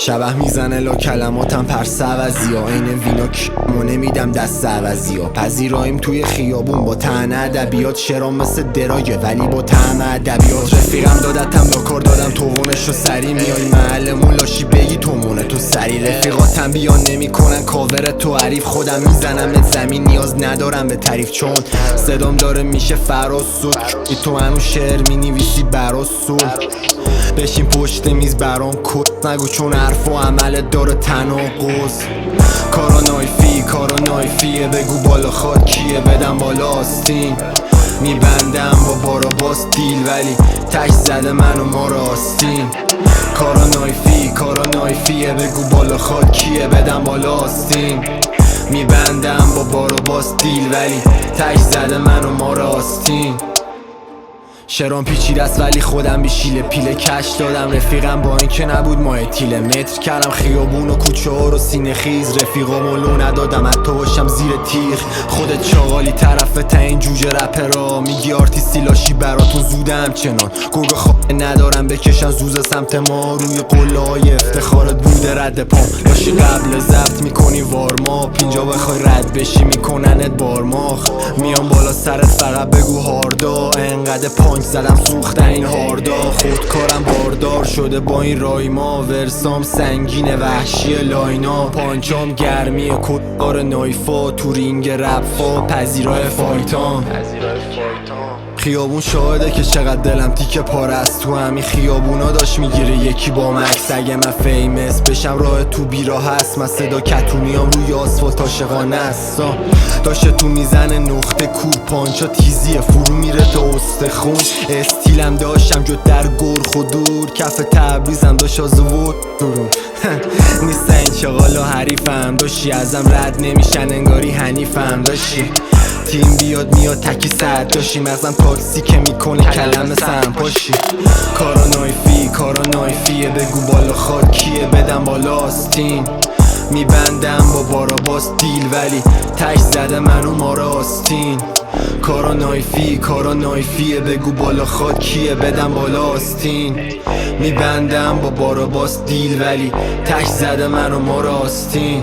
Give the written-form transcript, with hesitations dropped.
شبه میزنه لا کلماتم پرس عوضی ها، این ویناک ما نمیدم دست عوضی ها. پذیراییم توی خیابون با طعن ادبیات، شعرام مثل درایه ولی با طعم ادبیات. رفیقم دادتم لاکار دادم توونش رو سری میای محلمون لاشی بگی تومونه تو سری. رفیقاتم بیان نمیکنن کاور تو عریف، خودم میزنم زمین نیاز ندارم به تعریف، چون صدام داره میشه فراز سود. تو هنو شعر مینویسی براز سود، بشین پشت میز برام کد نگو چون حرف و عمل داره تناقض. کارا نایفیه بگو بالا خواد کیه، بدم بالا آستین میبندم با بارا باز دیل، ولی تش زده منو ما راستین. کارا نایفیه بگو بالا خواد کیه، بدم بالا آستین میبندم با بارا باز دیل، ولی تش زده منو ما راستین. شرام پیچیده است ولی خودم بیشیله پیله کش دادم. رفیقم با این که نبود ماه تیله متر کردم خیابون و کوچه ها رو سینه خیز. رفیقامو لو ندادم حتی باشم زیر تیغ. خودت چاقالی طرفه تا این جوجه رپرا، میگی آرتیستی لاشی براتون زوده همچنان. گرگ خواه ندارم بکشن زوز سمت ما، روی قله های افتخارت بوده رد پام. لاشی قبل ضبط میکنی وارما، اینجا بخوای رد بشی میکننت بارماخ. میام بالا سرت فقط بگو هاردا، انقدر پانچ زدم سوخته این هاردا. خودکارم باردار شده با این رایما، ورسام سنگین وحشی لاینا. پانچام گرمی کدار نایفا، تو رینگ رپا پذیرای فایتان. خیابون شاهده که چقدر دلم تیکه پاره است. تو همین خیابونا داشت میگیره یکی با مکس. اگه من فیمس بشم راه تو بیراه هست، من صدا کتونیام روی آسفالت عاشقانه است. داشته تو میزنه نقطه کو، پانچا تیزیه فرو میره تا استخون. استیلم داشتم جد در گرخ و دور، کف تبریزم داشت آزوود درون. نیست این چغالا حریفم، داشتی ازم رد نمیشن انگاری حنیفم. داشتی تیم بیاد میاد تکی سرد، داشتی مغزم تاکسی که میکنه کلمه سم پاشی. کارا نایفیه بگو بالا خواد کیه، بدم بالا آستین میبندم با بارا باز دیل، ولی تش زده منو ما راستین. کارا نایفیه بگو بالا خواد کیه، بدم بالا آستین میبندم با بارا باز دیل، ولی تش زده منو ما راستین.